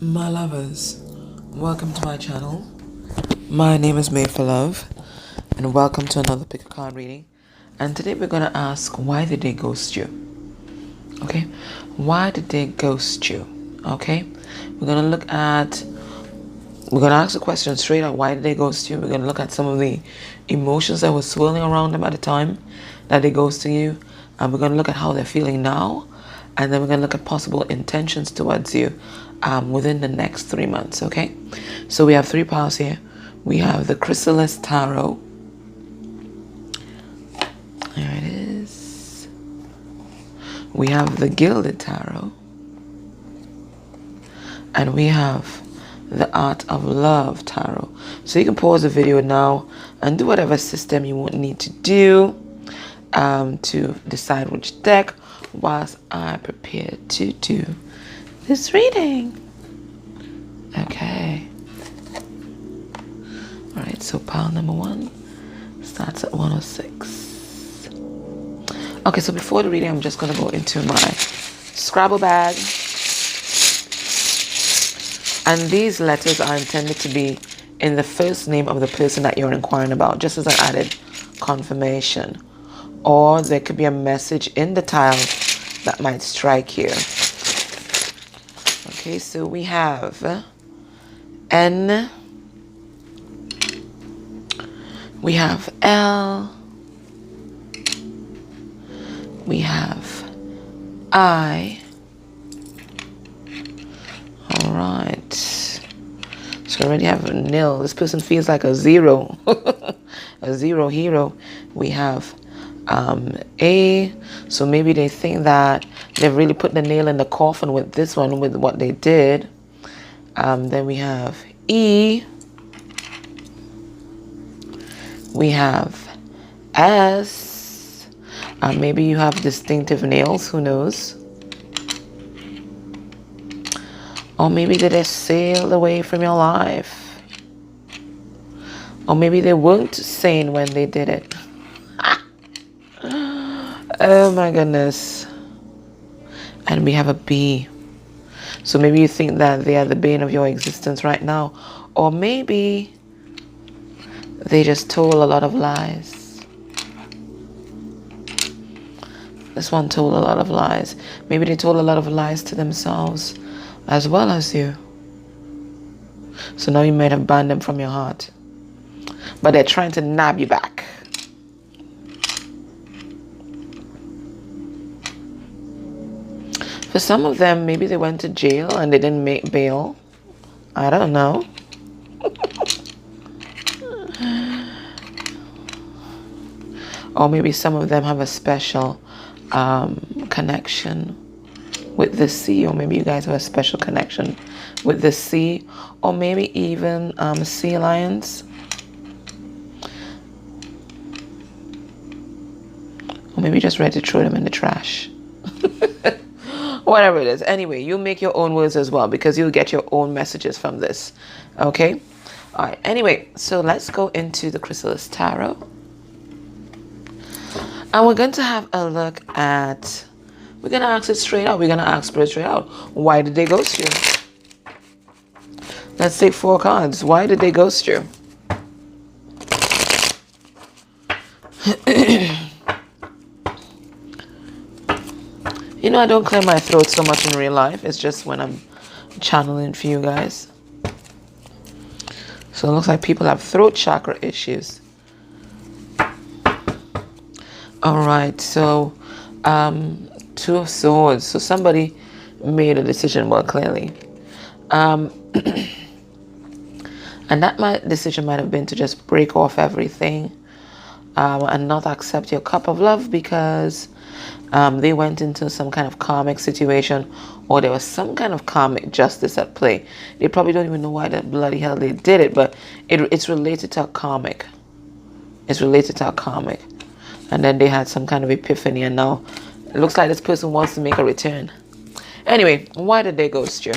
My lovers, welcome to my channel. My name is Made for Love, and welcome to another pick a card reading. And today we're going to ask, why did they ghost you? Okay, why did they ghost you? Okay, we're going to ask the question straight out, why did they ghost you? We're going to look at some of the emotions that were swirling around them at the time that they ghosted you, and we're going to look at how they're feeling now, and then we're going to look at possible intentions towards you within the next 3 months. Okay, so we have 3 piles here. We have the Chrysalis Tarot. There it is. We have the Gilded Tarot, and we have the Art of Love Tarot. So you can pause the video now and do whatever system you won't need to do to decide which deck, whilst I prepare to do this reading. Okay. Alright, so pile number 1 starts at 106. Okay, so before the reading, I'm just going to go into my Scrabble bag. And these letters are intended to be in the first name of the person that you're inquiring about, just as an added confirmation. Or there could be a message in the tile that might strike you. Okay, so we have N, we have L, we have I. All right, so I already have a nil. This person feels like a 0. A 0 hero. We have A, so maybe they think that they've really put the nail in the coffin with this one, with what they did. Then we have E, we have S, maybe you have distinctive nails, who knows? Or maybe they just sailed away from your life. Or maybe they weren't sane when they did it. Oh my goodness. And we have a B. So maybe you think that they are the bane of your existence right now. Or maybe they just told a lot of lies. This one told a lot of lies. Maybe they told a lot of lies to themselves as well as you. So now you might have banned them from your heart. But they're trying to nab you back. For some of them, maybe they went to jail and they didn't make bail. I don't know. Or maybe some of them have a special connection with the sea. Or maybe you guys have a special connection with the sea. Or maybe even sea lions. Or maybe just ready to throw them in the trash. Whatever it is. Anyway, you make your own words as well, because you'll get your own messages from this. Okay? All right. Anyway, so let's go into the Chrysalis Tarot. And we're going to have a look at... We're going to ask it straight out. We're going to ask Spirit straight out. Why did they ghost you? Let's take 4 cards. Why did they ghost you? You know, I don't clear my throat so much in real life. It's just when I'm channeling for you guys. So it looks like people have throat chakra issues. Alright, so 2 of Swords. So somebody made a decision, well, clearly. And that decision might have been to just break off everything and not accept your cup of love, because they went into some kind of karmic situation, or there was some kind of karmic justice at play. They probably don't even know why the bloody hell they did it, but it's related to a karmic. It's related to a karmic. And then they had some kind of epiphany, and now it looks like this person wants to make a return. Anyway, why did they ghost you?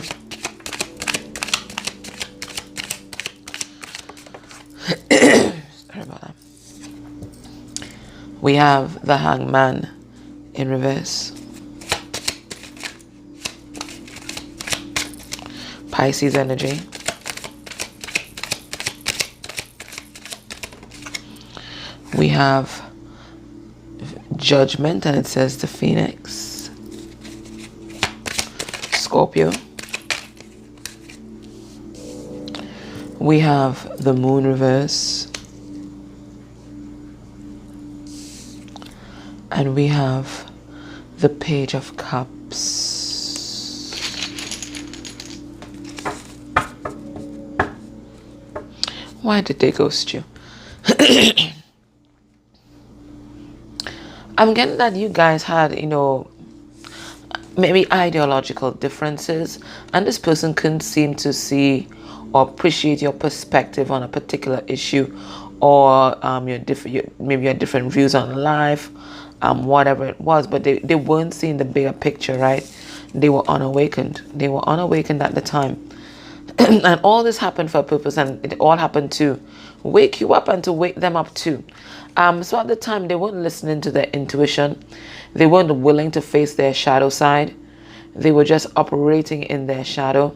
Sorry about that. We have the Hangman in reverse. Pisces energy. We have Judgment, and it says the Phoenix. Scorpio. We have the Moon reverse. And we have the Page of Cups. Why did they ghost you? I'm getting that you guys had, maybe ideological differences, and this person couldn't seem to see or appreciate your perspective on a particular issue, or maybe your different views on life, whatever it was, but they weren't seeing the bigger picture, right? They were unawakened. They were unawakened at the time. And all this happened for a purpose, and it all happened to wake you up and to wake them up too. So at the time, they weren't listening to their intuition. They weren't willing to face their shadow side. They were just operating in their shadow.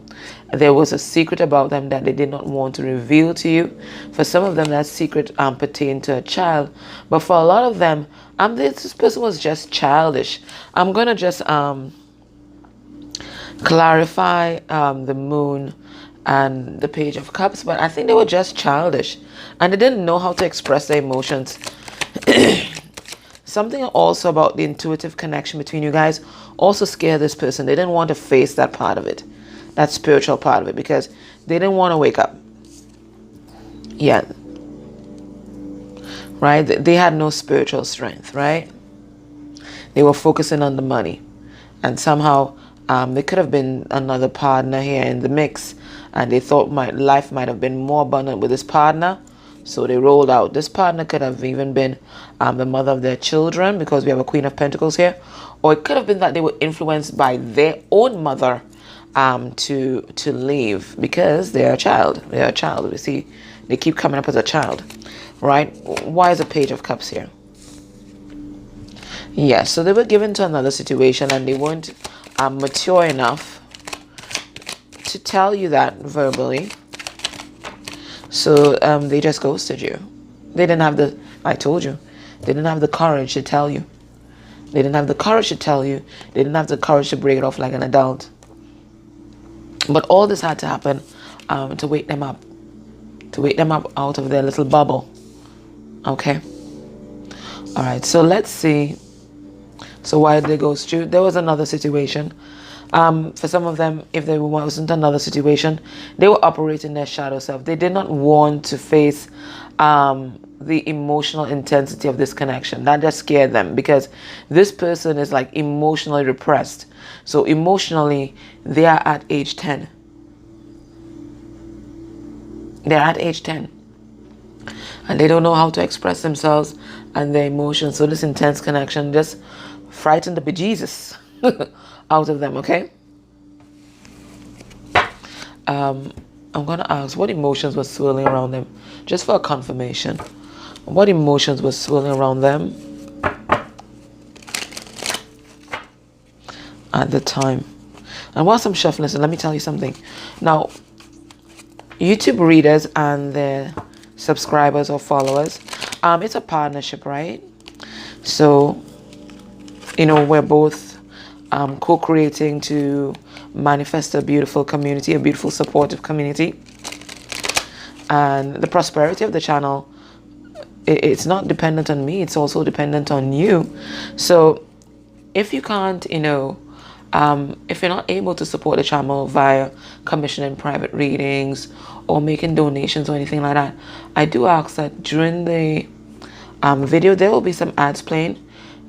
There was a secret about them that they did not want to reveal to you. For some of them, that secret pertained to a child. But for a lot of them, this person was just childish. I'm going to just clarify the Moon and the Page of Cups, but I think they were just childish and they didn't know how to express their emotions. Something also about the intuitive connection between you guys also scared this person. They didn't want to face that part of it, that spiritual part of it, because they didn't want to wake up yet, right? They had no spiritual strength, right? They were focusing on the money, and somehow there could have been another partner here in the mix, and they thought life might have been more abundant with this partner, so they rolled out. This partner could have even been the mother of their children, because we have a Queen of Pentacles here, or it could have been that they were influenced by their own mother to leave, because they're a child. They're a child. We see they keep coming up as a child, right? Why is a Page of Cups here? Yes, so they were given to another situation, and they weren't mature enough to tell you that verbally. So they just ghosted you. They didn't have I told you, they didn't have the courage to tell you. They didn't have the courage to tell you. They didn't have the courage to break it off like an adult. But all this had to happen to wake them up. To wake them up out of their little bubble. Okay? Alright, so let's see. So why did they ghost you? There was another situation. For some of them, if there wasn't another situation, they were operating their shadow self. They did not want to face the emotional intensity of this connection. That just scared them, because this person is like emotionally repressed. So emotionally, they are at age 10. They're at age 10. And they don't know how to express themselves and their emotions. So this intense connection just frightened the bejesus out of them, okay? I'm going to ask, what emotions were swirling around them? Just for a confirmation. What emotions were swirling around them at the time? And whilst I'm shuffling, so let me tell you something. Now, YouTube readers and their subscribers or followers, it's a partnership, right? So, we're both co-creating to manifest a beautiful community, a beautiful supportive community. And the prosperity of the channel, it's not dependent on me, it's also dependent on you. So if you can't, if you're not able to support the channel via commissioning private readings or making donations or anything like that, I do ask that during the video there will be some ads playing.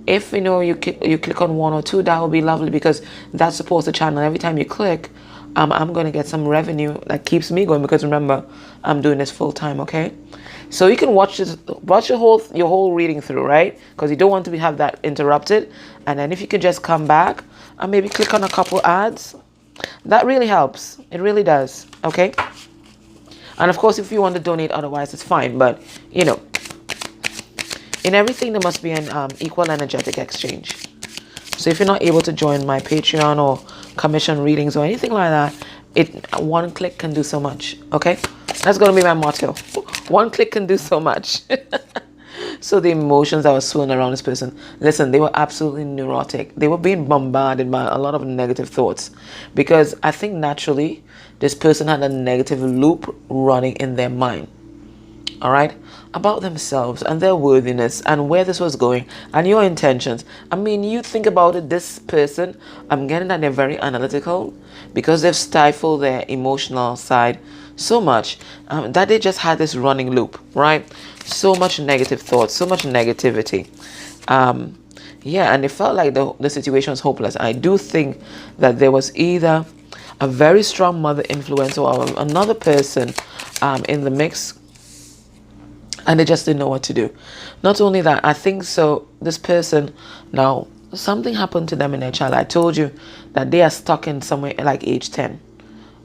If you click on one or two, that will be lovely, because that supports the channel. Every time you click, I'm going to get some revenue that keeps me going, because remember, I'm doing this full time, okay? So you can watch your whole reading through, right? Because you don't want to have that interrupted. And then if you can just come back and maybe click on a couple ads, that really helps. It really does, okay? And of course, if you want to donate otherwise, it's fine. But, in everything, there must be an equal energetic exchange. So if you're not able to join my Patreon or commission readings or anything like that, One click can do so much. Okay, that's gonna be my motto. One click can do so much. So the emotions that were swirling around this person, listen, they were absolutely neurotic. They were being bombarded by a lot of negative thoughts, because I think naturally this person had a negative loop running in their mind, all right, about themselves and their worthiness and where this was going and your intentions. I mean, you think about it, this person, I'm getting that they're very analytical, because they've stifled their emotional side so much, that they just had this running loop, right? So much negative thoughts, so much negativity. Yeah, and it felt like the situation was hopeless. I do think that there was either a very strong mother influence or another person in the mix, and they just didn't know what to do. Not only that, I think so this person, now something happened to them in their child. I told you that they are stuck in somewhere like age 10.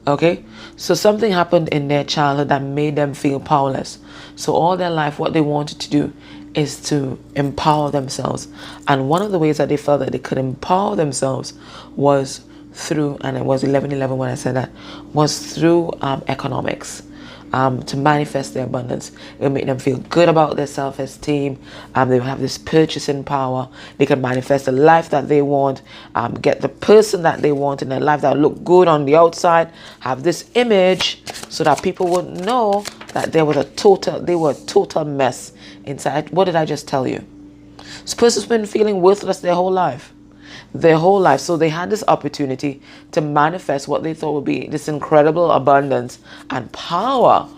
Okay, so something happened in their childhood that made them feel powerless. So all their life what they wanted to do is to empower themselves, and one of the ways that they felt that they could empower themselves was through, and it was 11:11 when I said that, was through economics. To manifest their abundance. It will make them feel good about their self-esteem. They will have this purchasing power. They can manifest the life that they want, get the person that they want in their life that will look good on the outside, have this image so that people would know that they were a total mess inside. What did I just tell you? This person's been feeling worthless their whole life. So they had this opportunity to manifest what they thought would be this incredible abundance and power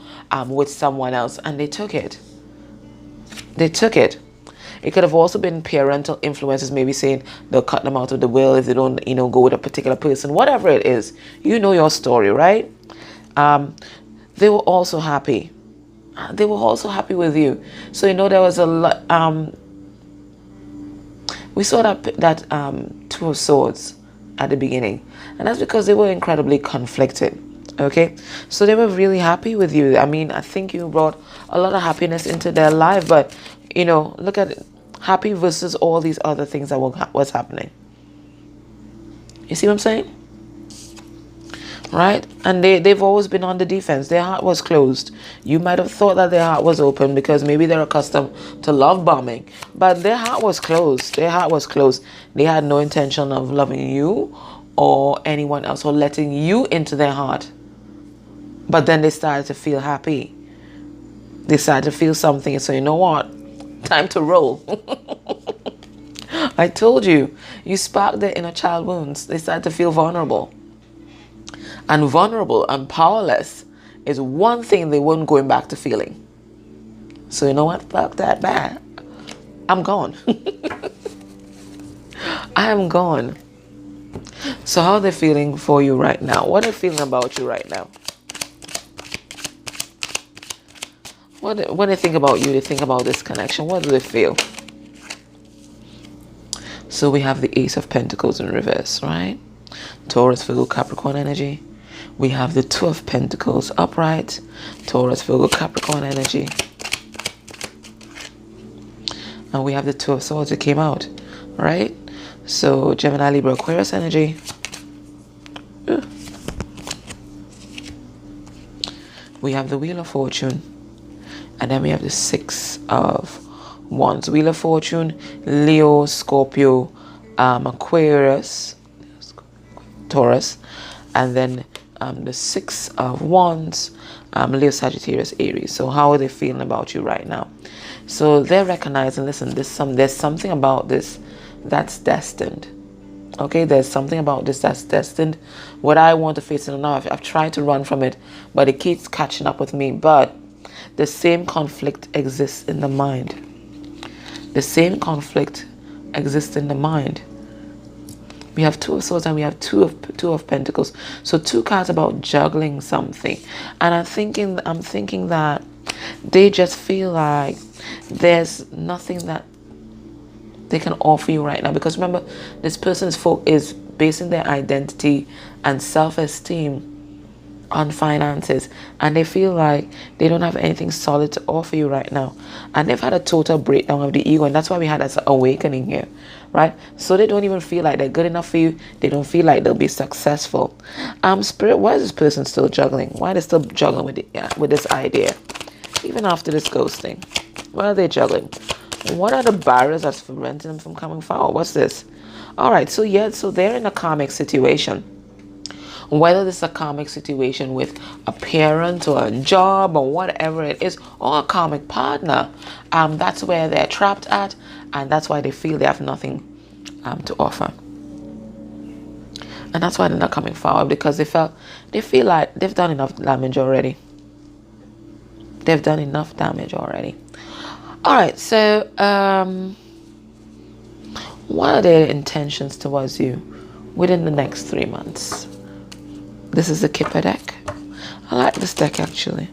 with someone else, and they took it. It could have also been parental influences, maybe saying they'll cut them out of the will if they don't go with a particular person. Whatever it is, you know your story, right? They were also happy. They were also happy with you. So there was a lot. We saw that Two of Swords at the beginning, and that's because they were incredibly conflicted. Okay, so they were really happy with you. I mean, I think you brought a lot of happiness into their life, but look at it, happy versus all these other things that was happening. You see what I'm saying? Right? And they've always been on the defense. Their heart was closed. You might have thought that their heart was open because maybe they're accustomed to love bombing, but their heart was closed. They had no intention of loving you or anyone else or letting you into their heart. But then they started to feel happy. They started to feel something, and so you know what? Time to roll. I told you sparked their inner child wounds. They started to feel vulnerable. And vulnerable and powerless is one thing they weren't going back to feeling. So you know what? Fuck that bad. I'm gone. I am gone. So how are they feeling for you right now? What are they feeling about you right now? When they think about you, they think about this connection. What do they feel? So we have the Ace of Pentacles in reverse, right? Taurus, Virgo, Capricorn energy. We have the Two of Pentacles upright. Taurus, Virgo, Capricorn energy. And we have the Two of Swords that came out, right? So Gemini, Libra, Aquarius energy. We have the Wheel of Fortune. And then we have the Six of Wands. Wheel of Fortune, Leo, Scorpio, Aquarius, Taurus. And then the Six of Wands, Leo, Sagittarius, Aries. So how are they feeling about you right now? So they're recognizing, listen, there's something about this that's destined. Okay, there's something about this that's destined. What I want to face it now, I've tried to run from it, but it keeps catching up with me. But the same conflict exists in the mind. The same conflict exists in the mind. We have Two of Swords and we have two of Pentacles. So two cards about juggling something. And I'm thinking that they just feel like there's nothing that they can offer you right now. Because remember, this person is basing their identity and self-esteem on finances, and they feel like they don't have anything solid to offer you right now, and they've had a total breakdown of the ego, and that's why we had this awakening here, right? So they don't even feel like they're good enough for you. They don't feel like they'll be successful. Spirit, why is this person still juggling? Why are they still juggling with this idea even after this ghosting? Why are they juggling? What are the barriers that's preventing them from coming forward? What's this? All right, so yeah, so they're in a karmic situation. Whether this is a karmic situation with a parent or a job or whatever it is, or a karmic partner, that's where they're trapped at, and that's why they feel they have nothing to offer. And that's why they're not coming forward, because they feel like they've done enough damage already. They've done enough damage already. All right, so what are their intentions towards you within the next 3 months? This is the Kipper deck. I like this deck actually.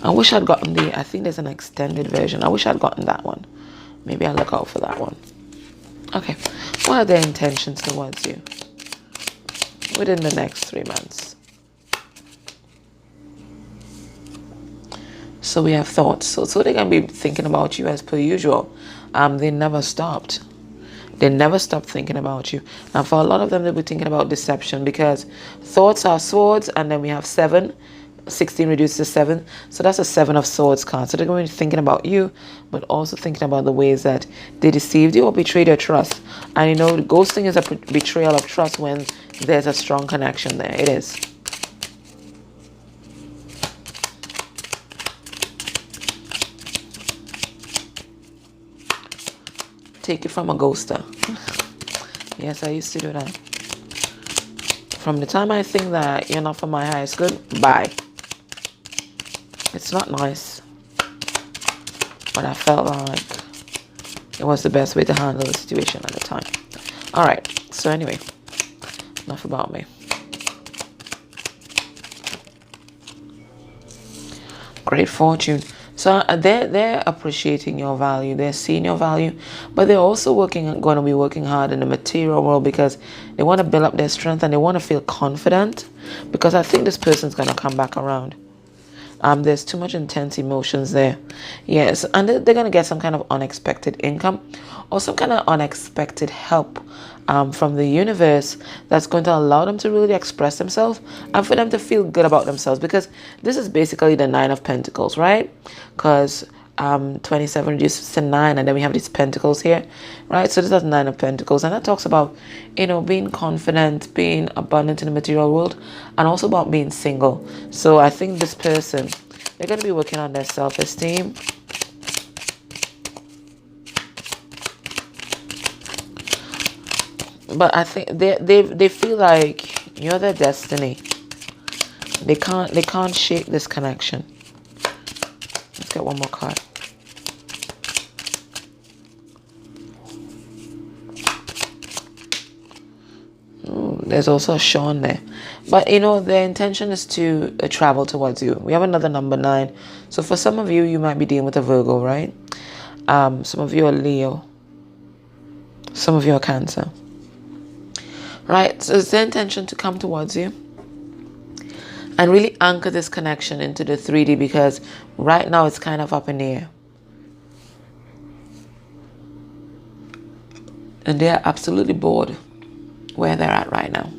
I wish I'd gotten I think there's an extended version. I wish I'd gotten that one. Maybe I'll look out for that one. Okay, what are their intentions towards you within the next 3 months? So we have thoughts. So they're going to be thinking about you as per usual. They never stopped. They never stopped thinking about you. Now, for a lot of them, they'll be thinking about deception, because thoughts are swords, and then we have 7. 16 reduced to 7. So that's a 7 of swords card. So they're going to be thinking about you, but also thinking about the ways that they deceived you or betrayed your trust. And you know, ghosting is a betrayal of trust when there's a strong connection there. It is. Take it from a ghoster. Yes, I used to do that. From the time I think that you're not from my highest good, bye. It's not nice, but I felt like it was the best way to handle the situation at the time. All right, so anyway, enough about me. Great fortune. So they're appreciating your value. They're seeing your value, but they're also going to be working hard in the material world, because they want to build up their strength and they want to feel confident, because I think this person's going to come back around. There's too much intense emotions there. Yes, and they're going to get some kind of unexpected income or some kind of unexpected help from the universe that's going to allow them to really express themselves and for them to feel good about themselves, because this is basically the 9 of Pentacles, right? Because 27 reduces to 9, and then we have these pentacles here, right? So this is 9 of Pentacles, and that talks about, you know, being confident, being abundant in the material world, and also about being single. So I think this person, they're going to be working on their self-esteem. But I think they feel like you're their destiny. They can't shake this connection. Let's get one more card. There's also a Sean there. But, you know, their intention is to travel towards you. We have another number 9. So for some of you, you might be dealing with a Virgo, right? Some of you are Leo. Some of you are Cancer. Right? So it's their intention to come towards you and really anchor this connection into the 3D, because right now it's kind of up in the air. And they're absolutely bored where they're at right now.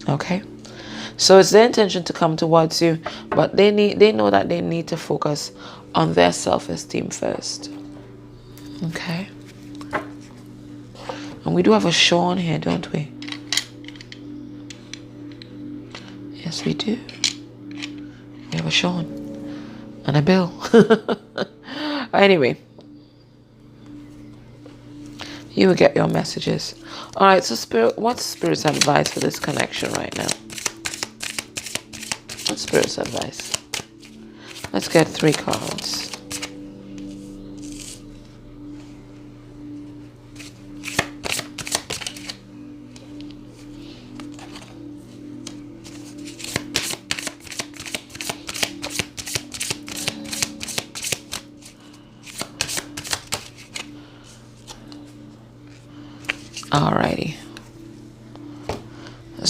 Okay, so it's their intention to come towards you, but they know that they need to focus on their self-esteem first. Okay, and we do have a Sean here, don't we? Yes, we do. We have a Sean and a Bill. Anyway, you will get your messages. All right, so Spirit, what's Spirit's advice for this connection right now? What's Spirit's advice? Let's get 3 cards.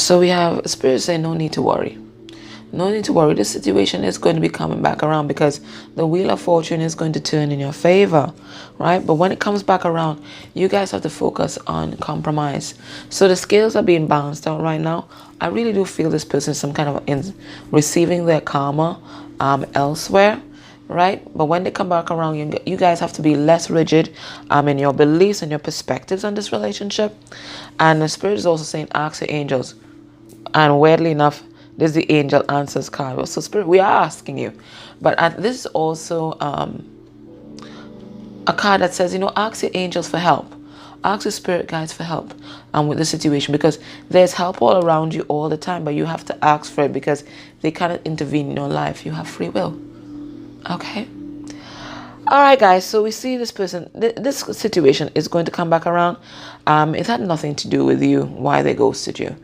So we have Spirit saying no need to worry. No need to worry. This situation is going to be coming back around because the Wheel of Fortune is going to turn in your favor, right? But when it comes back around, you guys have to focus on compromise. So the scales are being balanced out right now. I really do feel this person is some kind of in receiving their karma elsewhere, right? But when they come back around, you guys have to be less rigid in your beliefs and your perspectives on this relationship. And the Spirit is also saying, ask the angels. And weirdly enough, this is the angel answers card. So Spirit, we are asking you. But this is also a card that says, ask your angels for help. Ask your spirit guides for help with the situation, because there's help all around you all the time, but you have to ask for it because they cannot intervene in your life. You have free will. Okay? All right, guys. So we see this person, this situation is going to come back around. It had nothing to do with you, why they ghosted you.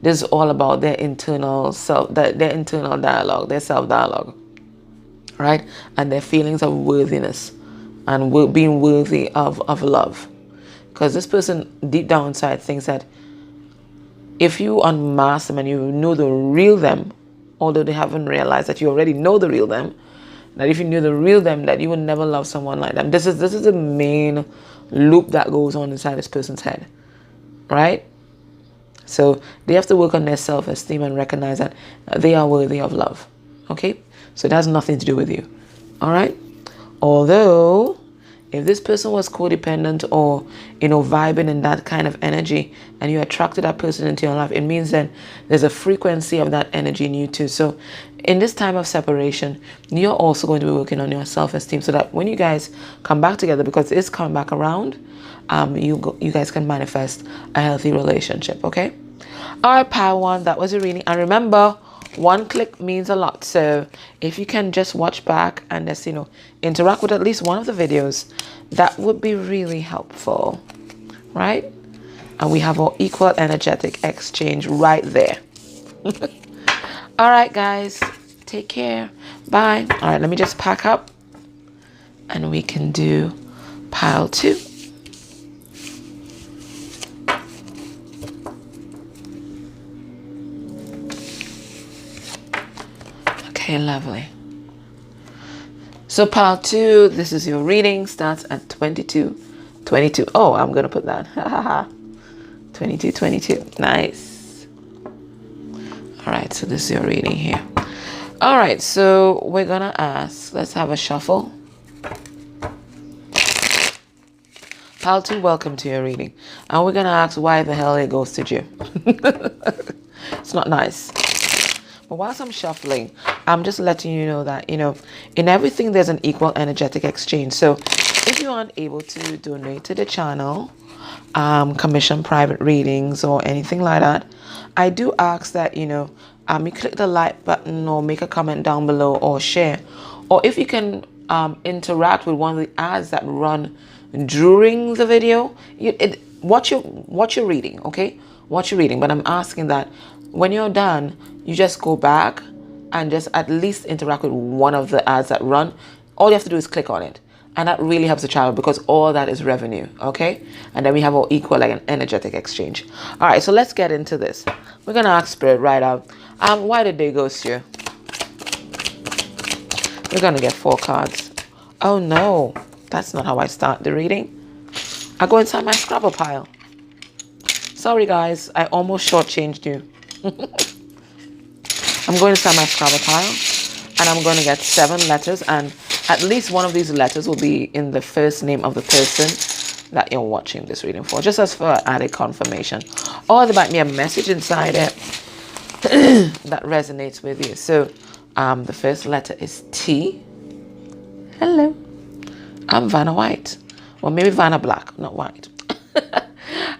This is all about their internal self, their internal dialogue, their self-dialogue, right? And their feelings of worthiness and being worthy of love. Because this person deep down inside thinks that if you unmask them and you know the real them, although they haven't realized that you already know the real them, that if you knew the real them, that you would never love someone like them. This is the main loop that goes on inside this person's head, right? So they have to work on their self-esteem and recognize that they are worthy of love. Okay? So it has nothing to do with you. All right? Although, if this person was codependent or, vibing in that kind of energy and you attracted that person into your life, it means that there's a frequency of that energy in you too. So in this time of separation, you're also going to be working on your self-esteem so that when you guys come back together, because it's coming back around, you guys can manifest a healthy relationship, okay? All right, Pile 1, that was a reading. And remember, one click means a lot. So if you can just watch back and just, interact with at least one of the videos, that would be really helpful, right? And we have our equal energetic exchange right there. All right, guys, take care. Bye. All right, let me just pack up and we can do Pile 2. Okay, lovely. So Pile 2, this is your reading, starts at 22:22. Oh, I'm going to put that. 22:22. Nice. All right, so this is your reading here. All right, so we're going to ask, let's have a shuffle. Pile 2, welcome to your reading. And we're going to ask why the hell it ghosted you. It's not nice. But whilst I'm shuffling, I'm just letting you know that, in everything there's an equal energetic exchange. So if you aren't able to donate to the channel, commission private readings or anything like that, I do ask that, you click the like button or make a comment down below or share. Or if you can interact with one of the ads that run during the video, watch your reading, okay? Watch your reading. But I'm asking that when you're done, you just go back and just at least interact with one of the ads that run. All you have to do is click on it. And that really helps the channel because all that is revenue, okay? And then we have our equal, like an energetic exchange. All right, so let's get into this. We're going to ask Spirit right out. Why did they ghost you? We're going to get 4 cards. Oh, no. That's not how I start the reading. I go inside my Scrabble pile. Sorry, guys. I almost shortchanged you. I'm going inside my Scrabble pile. And I'm going to get 7 letters. And at least one of these letters will be in the first name of the person that you're watching this reading for. Just as for added confirmation. Or there might be a message inside it that resonates with you. So the first letter is T. Hello. I'm Vanna White. Or maybe Vanna Black, not white.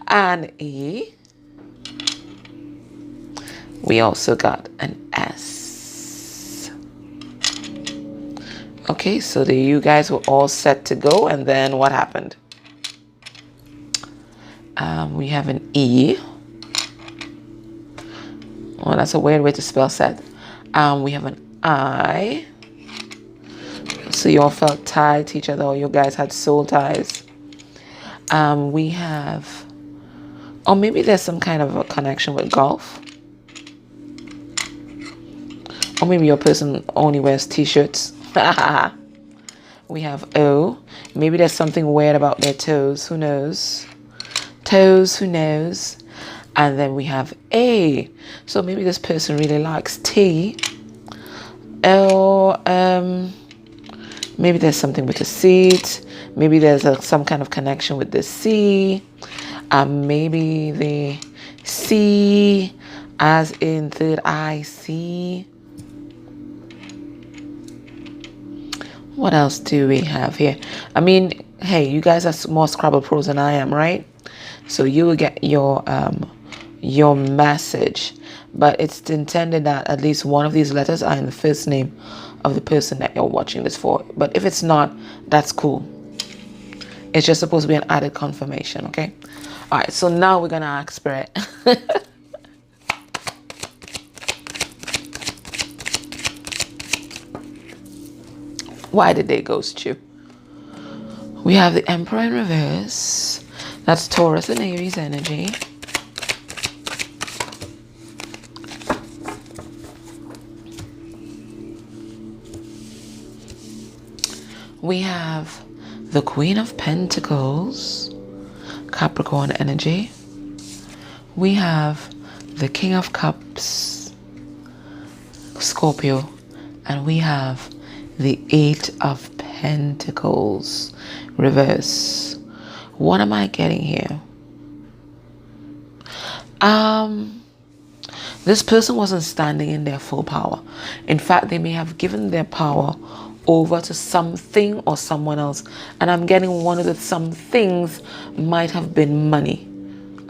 And E. We also got an S. Okay, so you guys were all set to go. And then what happened? We have an E. Oh, that's a weird way to spell set. We have an I. So you all felt tied to each other, or you guys had soul ties. We have, or maybe there's some kind of a connection with golf. Or maybe your person only wears t-shirts. We have O. Maybe there's something weird about their toes. Who knows? Toes, who knows? And then we have A. So maybe this person really likes tea. Or maybe there's something with a seat. Maybe there's some kind of connection with the sea. Maybe the C, as in third eye, see. What else do we have here? I mean, hey, you guys are more Scrabble pros than I am, right? So you will get your message, but it's intended that at least one of these letters are in the first name of the person that you're watching this for. But if it's not, that's cool. It's just supposed to be an added confirmation, okay? All right, so now we're gonna ask Spirit. Why did they ghost you? We have the Emperor in reverse. That's Taurus and Aries energy. We have the Queen of Pentacles, Capricorn energy. We have the King of Cups, Scorpio. And we have the Eight of Pentacles, reverse. What am I getting here? This person wasn't standing in their full power. In fact, they may have given their power over to something or someone else. And I'm getting one of the some things might have been money.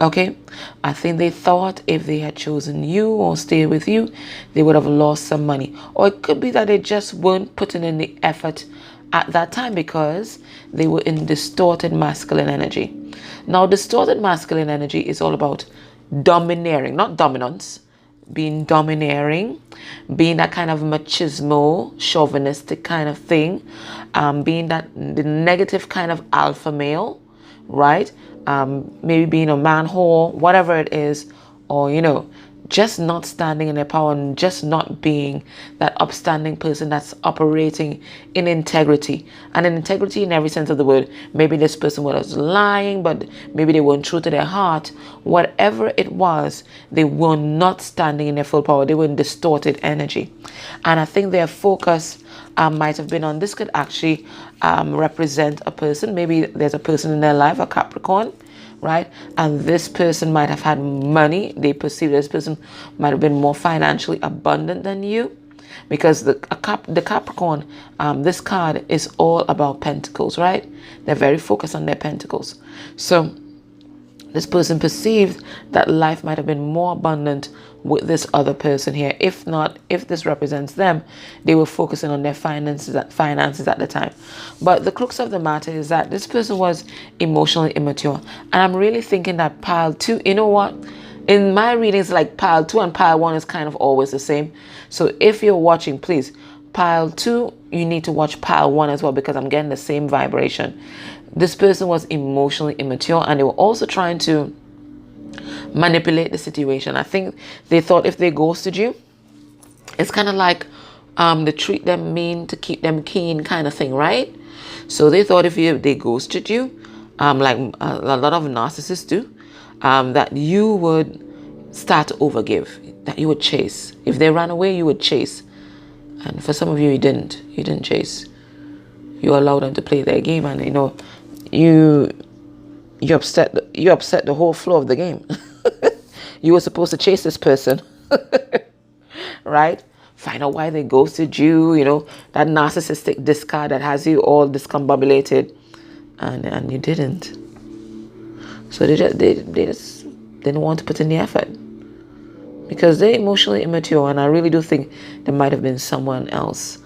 Okay? I think they thought if they had chosen you or stayed with you, they would have lost some money. Or it could be that they just weren't putting in the effort at that time because they were in distorted masculine energy. Now, distorted masculine energy is all about domineering, not dominance, being domineering, being that kind of machismo, chauvinistic kind of thing, being that the negative kind of alpha male, right? Maybe being a man whore, whatever it is, or, you know, just not standing in their power and just not being that upstanding person that's operating in integrity. And in integrity in every sense of the word. Maybe this person was lying, but maybe they weren't true to their heart. Whatever it was, they were not standing in their full power. They were in distorted energy. And I think their focus might have been on, this could actually represent a person. Maybe there's a person in their life, a Capricorn, right? And this person might have had money. They perceive this person might have been more financially abundant than you, because the Capricorn, this card is all about pentacles, right? They're very focused on their pentacles. So this person perceived that life might have been more abundant with this other person here. If not, if this represents them, they were focusing on their finances at the time. But the crux of the matter is that this person was emotionally immature. And I'm really thinking that pile 2, you know what? In my readings, like pile 2 and pile 1 is kind of always the same. So if you're watching, please, pile 2, you need to watch pile 1 as well, because I'm getting the same vibration. This person was emotionally immature, and they were also trying to manipulate the situation. I think they thought if they ghosted you, it's kind of like the treat them mean to keep them keen kind of thing, right? So they thought if they ghosted you, like a lot of narcissists do, that you would start to overgive, that you would chase. If they ran away, you would chase. And for some of you, you didn't chase. You allowed them to play their game, and you know, you upset the whole flow of the game. You were supposed to chase this person, right? Find out why they ghosted you, you know, that narcissistic discard that has you all discombobulated, and you didn't. So they just didn't want to put in the effort, because they're emotionally immature, and I really do think there might have been someone else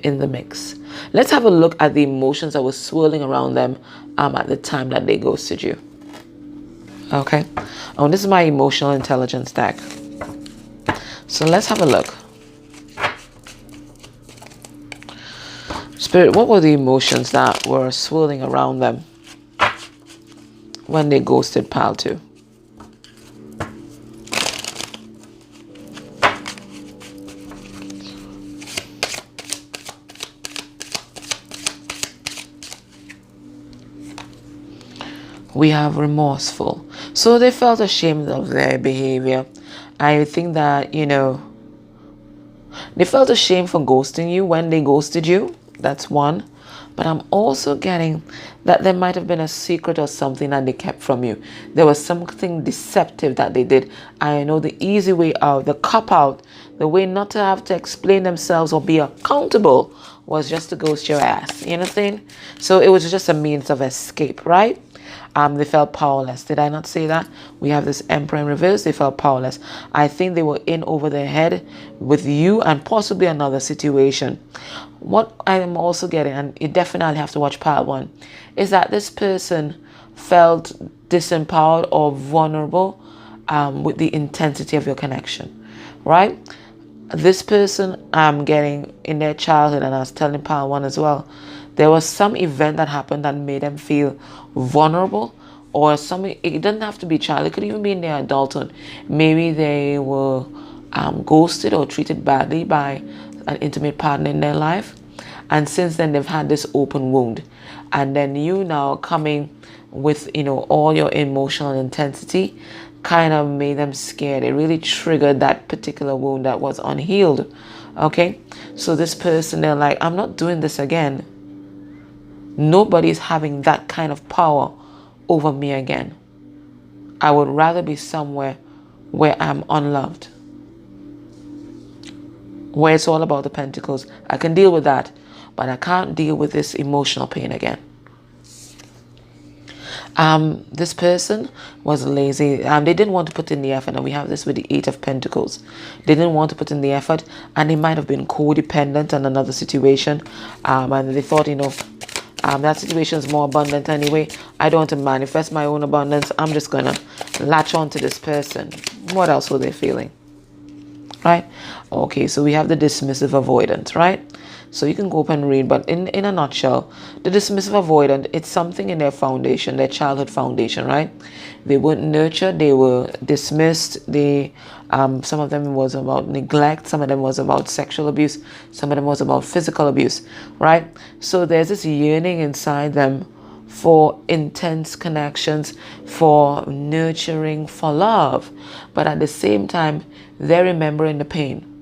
in the mix. Let's have a look at the emotions that were swirling around them at the time that they ghosted you. Okay. Oh, this is my emotional intelligence deck. So let's have a look. Spirit, what were the emotions that were swirling around them when they ghosted pile 2? We have remorseful. So they felt ashamed of their behavior. I think that, they felt ashamed for ghosting you when they ghosted you. That's one. But I'm also getting that there might have been a secret or something that they kept from you. There was something deceptive that they did. I know the easy way out, the cop out, the way not to have to explain themselves or be accountable was just to ghost your ass. You know what I'm saying? So it was just a means of escape, right? They felt powerless. Did I not say that? We have this Emperor in reverse. They felt powerless. I think they were in over their head with you and possibly another situation. What I am also getting, and you definitely have to watch part 1, is that this person felt disempowered or vulnerable with the intensity of your connection, right? This person I'm getting in their childhood, and I was telling part 1 as well, there was some event that happened that made them feel vulnerable, or something. It doesn't have to be child, it could even be in their adulthood. Maybe they were ghosted or treated badly by an intimate partner in their life, and since then they've had this open wound, and then you now coming with all your emotional intensity kind of made them scared. It really triggered that particular wound that was unhealed. Okay, so this person, they're like, I'm not doing this again. Nobody's having that kind of power over me again. I would rather be somewhere where I'm unloved, where it's all about the pentacles. I can deal with that, but I can't deal with this emotional pain again. This person was lazy. They didn't want to put in the effort, and we have this with the 8 of Pentacles. They didn't want to put in the effort, and they might have been codependent on another situation, and they thought, that situation is more abundant anyway. I don't want to manifest my own abundance. I'm just gonna latch on to this person. What else were they feeling? Right? Okay, so we have the dismissive avoidant, right? So you can go up and read, but in a nutshell, the dismissive avoidant, it's something in their foundation, their childhood foundation, right? They weren't nurtured, they were dismissed. Some of them was about neglect, some of them was about sexual abuse, some of them was about physical abuse, right? So there's this yearning inside them for intense connections, for nurturing, for love, but at the same time, they're remembering the pain.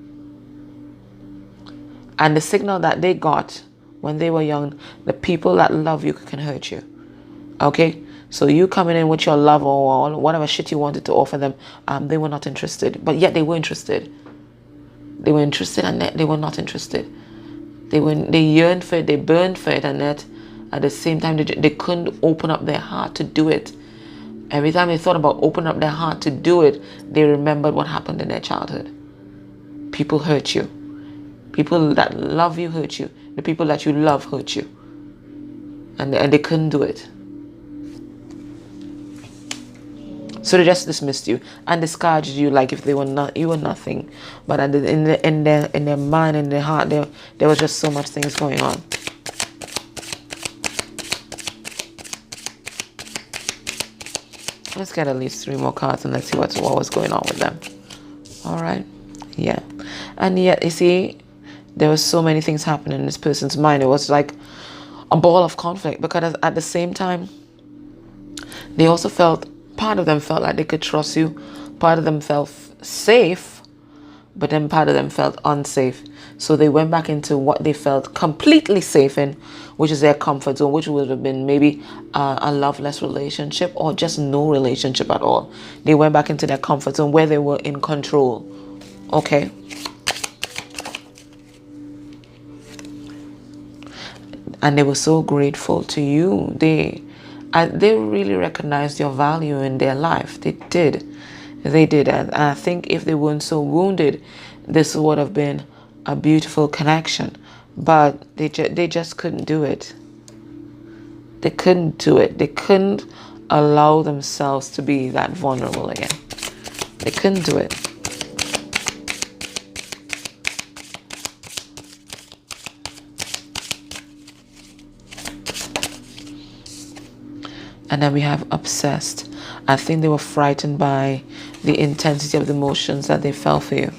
And the signal that they got when they were young, the people that love you can hurt you. Okay? So you coming in with your love or whatever shit you wanted to offer them, they were not interested. But yet they were interested. They were interested and they were not interested. They yearned for it, they burned for it, and yet at the same time they couldn't open up their heart to do it. Every time they thought about opening up their heart to do it, they remembered what happened in their childhood. People hurt you. People that love you hurt you. The people that you love hurt you. And they couldn't do it. So they just dismissed you and discarded you like if you were nothing. But in their mind, in their heart, there was just so much things going on. Let's get at least 3 more cards and let's see what was going on with them. All right. Yeah. And yet, you see, there was so many things happening in this person's mind. It was like a ball of conflict, because at the same time, they also part of them felt like they could trust you. Part of them felt safe, but then part of them felt unsafe. So they went back into what they felt completely safe in, which is their comfort zone, which would have been maybe a loveless relationship or just no relationship at all. They went back into their comfort zone where they were in control. Okay. And they were so grateful to you. They really recognized your value in their life. They did. And I think if they weren't so wounded, this would have been a beautiful connection. But they just couldn't do it. They couldn't do it. They couldn't allow themselves to be that vulnerable again. They couldn't do it. And then we have obsessed. I think they were frightened by the intensity of the emotions that they felt for you,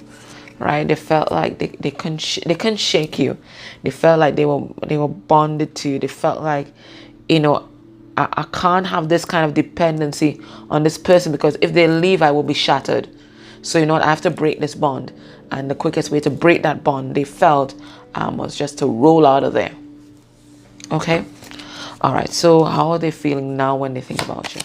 right? They felt like they couldn't shake you. They felt like they were bonded to you. They felt like, I can't have this kind of dependency on this person, because if they leave, I will be shattered. So, I have to break this bond. And the quickest way to break that bond, they felt, was just to roll out of there. Okay? All right. So how are they feeling now when they think about you?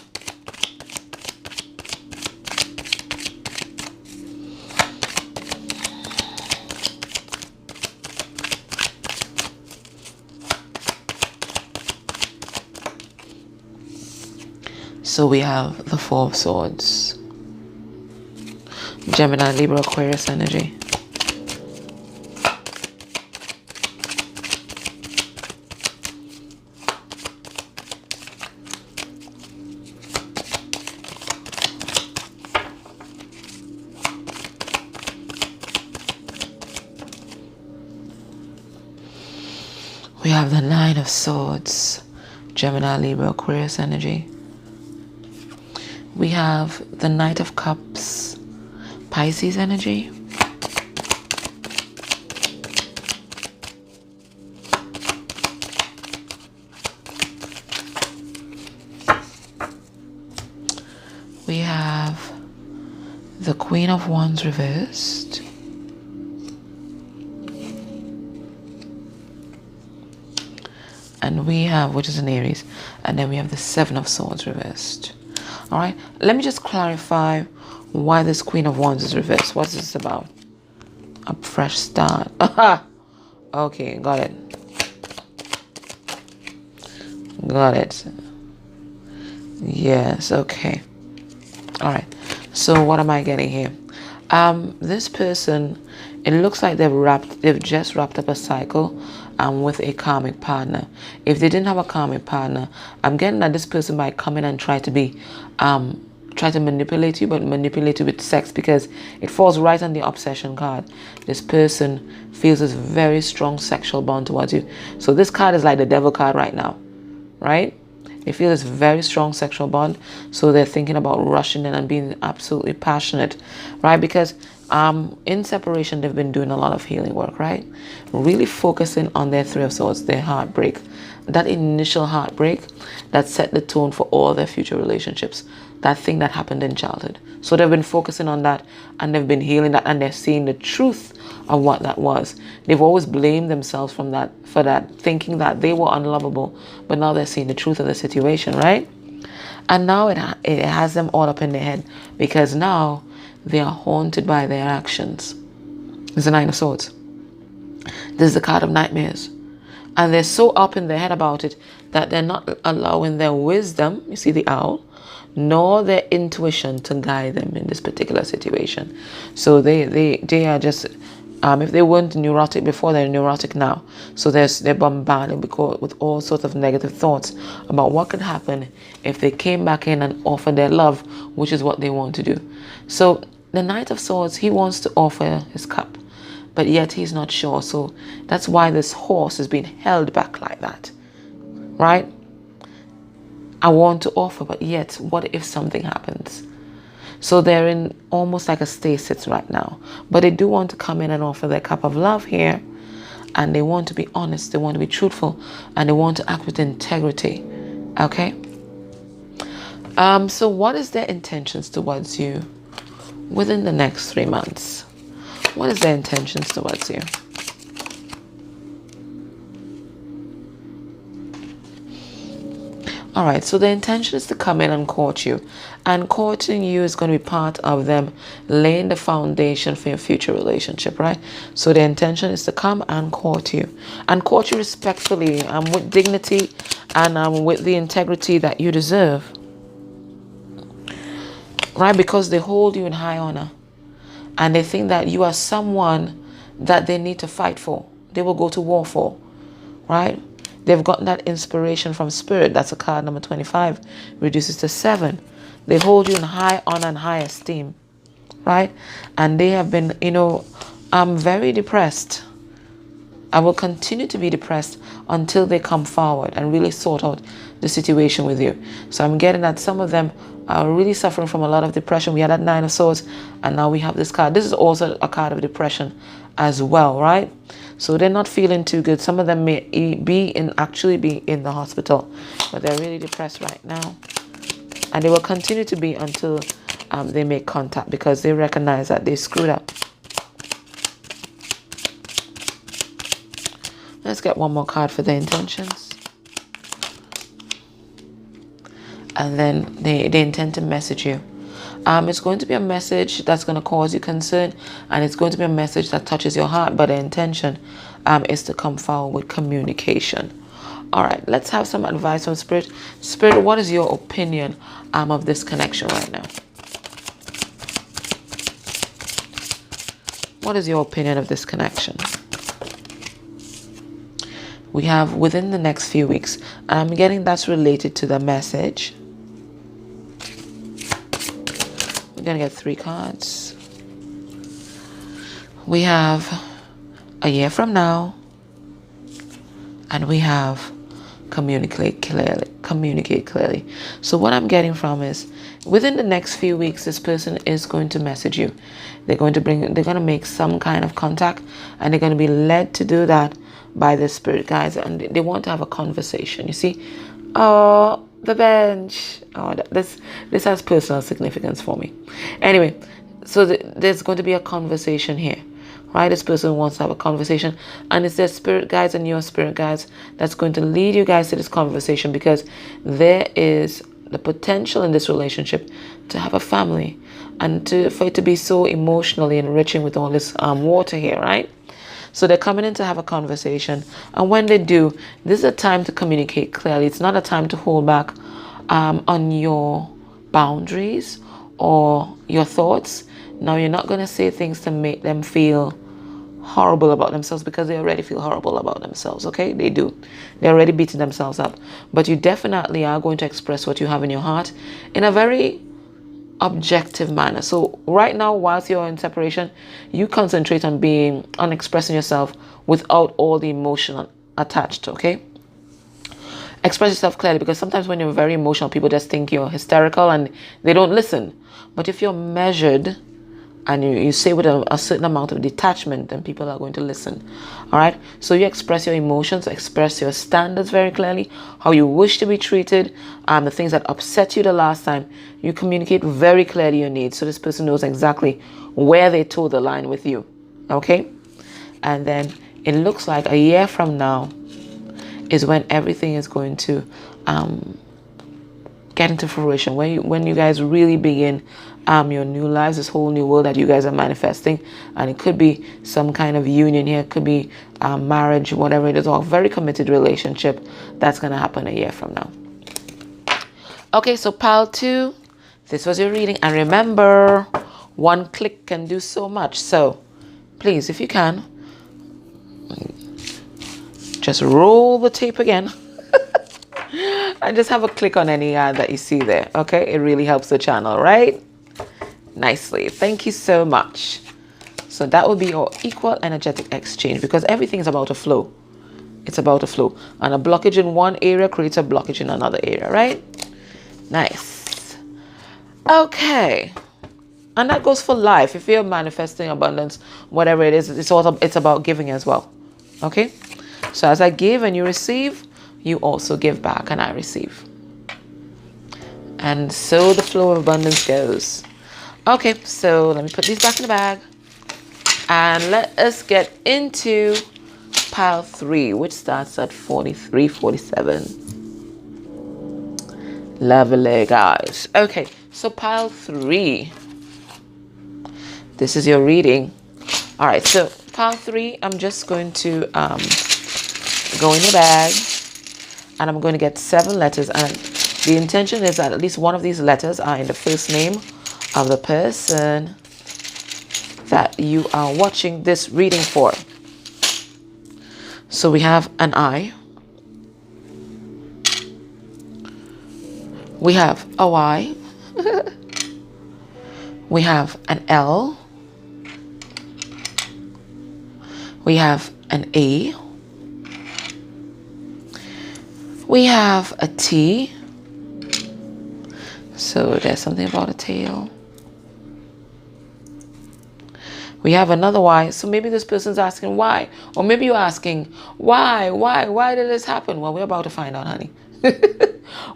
So we have the Four of Swords. Gemini, Libra, Aquarius energy. We have the Nine of Swords. Gemini, Libra, Aquarius energy. We have the Knight of Cups, Pisces energy. We have the Queen of Wands reversed. And we have, which is an Aries, and then we have the Seven of Swords reversed. All right, let me just clarify why this Queen of Wands is reversed. What's this about? A fresh start. Okay, got it. Got it. Yes, okay. All right, so what am I getting here? This person, it looks like they've just wrapped up a cycle with a karmic partner. If they didn't have a karmic partner, I'm getting that this person might come in and try to manipulate you, but manipulate you with sex, because it falls right on the obsession card. This person feels this very strong sexual bond towards you. So this card is like the devil card right now, right? They feel this very strong sexual bond, so they're thinking about rushing in and being absolutely passionate, right? Because in separation, they've been doing a lot of healing work, right? Really focusing on their Three of Swords, their heartbreak. That initial heartbreak that set the tone for all their future relationships. That thing that happened in childhood. So they've been focusing on that, and they've been healing that, and they're seeing the truth of what that was. They've always blamed themselves for that, thinking that they were unlovable, but now they're seeing the truth of the situation, right? And now it has them all up in their head, because now they are haunted by their actions. It's the Nine of Swords. This is the card of nightmares. And they're so up in their head about it that they're not allowing their wisdom, you see the owl, nor their intuition to guide them in this particular situation. So they are just, if they weren't neurotic before, they're neurotic now. So they're bombarded with all sorts of negative thoughts about what could happen if they came back in and offered their love, which is what they want to do. So the Knight of Swords, he wants to offer his cup, but yet he's not sure. So that's why this horse is being held back like that, right? I want to offer, but yet what if something happens? So they're in almost like a stasis right now, but they do want to come in and offer their cup of love here, and they want to be honest, they want to be truthful, and they want to act with integrity. Okay. So what is their intentions towards you within the next 3 months? What is their intentions towards you? All right, so the intention is to come in and court you. And courting you is going to be part of them laying the foundation for your future relationship, right? So the intention is to come and court you. And court you respectfully and with dignity and with the integrity that you deserve. Right? Because they hold you in high honor. And they think that you are someone that they need to fight for. They will go to war for. Right? They've gotten that inspiration from spirit. That's a card number 25. Reduces to 7. They hold you in high honor and high esteem. Right? And they have been, I'm very depressed. I will continue to be depressed until they come forward and really sort out the situation with you. So I'm getting that some of them are really suffering from a lot of depression. We had that Nine of Swords, and now we have this card. This is also a card of depression as well, right? So they're not feeling too good. Some of them may actually be in the hospital, but they're really depressed right now. And they will continue to be until they make contact, because they recognize that they screwed up. Let's get one more card for the intentions. And then they intend to message you. It's going to be a message that's going to cause you concern, and it's going to be a message that touches your heart, but the intention is to come forward with communication. All right, let's have some advice from Spirit. Spirit, what is your opinion of this connection right now? What is your opinion of this connection? We have within the next few weeks. I'm getting that's related to the message. We're going to get 3 cards. We have a year from now. And we have communicate clearly. So what I'm getting from is, within the next few weeks, this person is going to message you. They're going to make some kind of contact, and they're going to be led to do that by the spirit guides, and they want to have a conversation. You see, oh, the bench. Oh, this has personal significance for me. Anyway, so there's going to be a conversation here, right? This person wants to have a conversation, and it's their spirit guides and your spirit guides that's going to lead you guys to this conversation, because there is the potential in this relationship to have a family, and for it to be so emotionally enriching with all this water here, right? So they're coming in to have a conversation. And when they do, this is a time to communicate clearly. It's not a time to hold back on your boundaries or your thoughts. Now, you're not going to say things to make them feel horrible about themselves, because they already feel horrible about themselves, okay? They do. They're already beating themselves up. But you definitely are going to express what you have in your heart in a very objective manner. So right now, whilst you're in separation, you concentrate on expressing yourself without all the emotion attached, okay? Express yourself clearly, because sometimes when you're very emotional, people just think you're hysterical and they don't listen. But if you're measured and you say with a certain amount of detachment, then people are going to listen. All right? So you express your emotions, express your standards very clearly, how you wish to be treated, the things that upset you the last time. You communicate very clearly your needs, so this person knows exactly where they toe the line with you. Okay? And then it looks like a year from now is when everything is going to get into fruition, when you guys really begin your new lives, this whole new world that you guys are manifesting. And it could be some kind of union here, it could be marriage, whatever it is, or a very committed relationship that's going to happen a year from now. Okay, so pile 2, this was your reading, and remember, one click can do so much. So please, if you can, just roll the tape again and just have a click on any ad that you see there. Okay, it really helps the channel, right? Nicely. Thank you so much. So that will be your equal energetic exchange, because everything is about a flow. It's about a flow, and a blockage in one area creates a blockage in another area, right? Nice. Okay, and that goes for life. If you're manifesting abundance, whatever it is, it's about giving as well. Okay, so as I give and you receive, you also give back and I receive, and so the flow of abundance goes. Okay, so let me put these back in the bag, and let us get into pile 3, which starts at 43-47. Lovely, guys. Okay, so pile 3, this is your reading. All right, so pile 3, I'm just going to go in the bag, and I'm going to get 7 letters, and the intention is that at least one of these letters are in the first name of the person that you are watching this reading for. So we have an I, we have a Y, we have an L, we have an A, we have a T, so there's something about a tail. We have another why. So maybe this person's asking why. Or maybe you're asking, why did this happen? Well, we're about to find out, honey.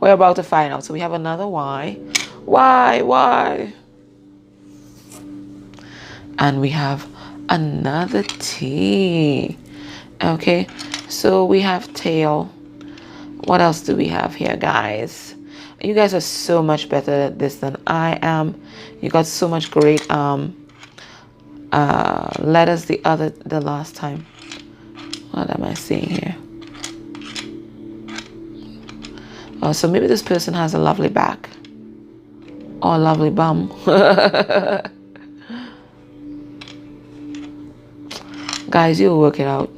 We're about to find out. So we have another why. Why? And we have another T. Okay, so we have tail. What else do we have here, guys? You guys are so much better at this than I am. You got so much great letters the last time. What am I seeing here? Oh, so maybe this person has a lovely back or a lovely bum. Guys, you'll work it out.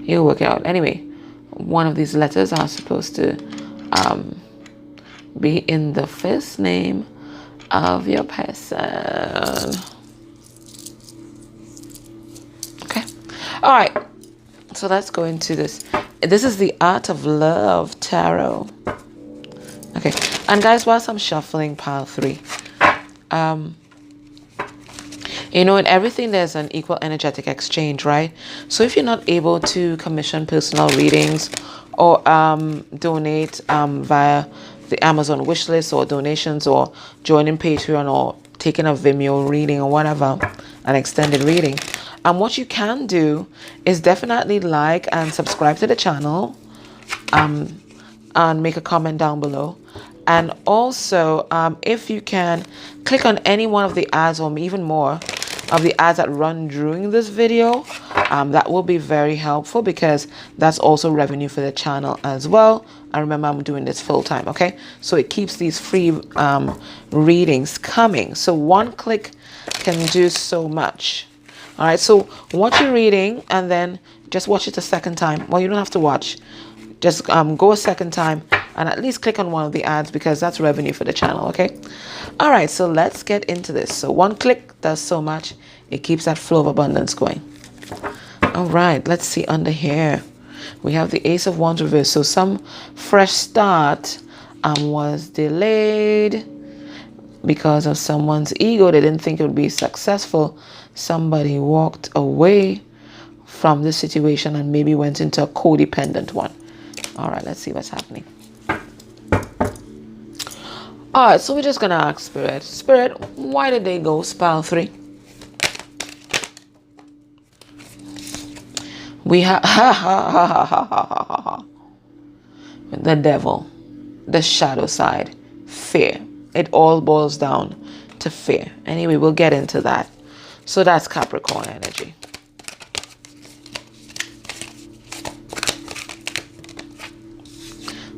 You'll work it out. Anyway, one of these letters are supposed to be in the first name of your person. Okay. All right. So let's go into this. This is the Art of Love Tarot. Okay. And guys, whilst I'm shuffling pile 3, you know, in everything there's an equal energetic exchange, right? So if you're not able to commission personal readings or donate via the Amazon wish list or donations or joining Patreon or taking a Vimeo reading or whatever, an extended reading, what you can do is definitely like and subscribe to the channel, and make a comment down below. And also, if you can, click on any one of the ads or even more of the ads that run during this video. That will be very helpful because that's also revenue for the channel as well. And remember, I'm doing this full time, okay? So it keeps these free readings coming. So one click can do so much. All right, so watch your reading and then just watch it a second time. Well, you don't have to watch. Just go a second time and at least click on one of the ads because that's revenue for the channel, okay? All right, so let's get into this. So one click does so much. It keeps that flow of abundance going. All right, let's see under here. We have the Ace of Wands reversed. So some fresh start was delayed because of someone's ego. They didn't think it would be successful. Somebody walked away from the situation and maybe went into a codependent one. All right, let's see what's happening. All right, so we're just going to ask Spirit. Spirit, why did they go pile 3? We have the devil, the shadow side, fear. It all boils down to fear. Anyway, we'll get into that. So that's Capricorn energy.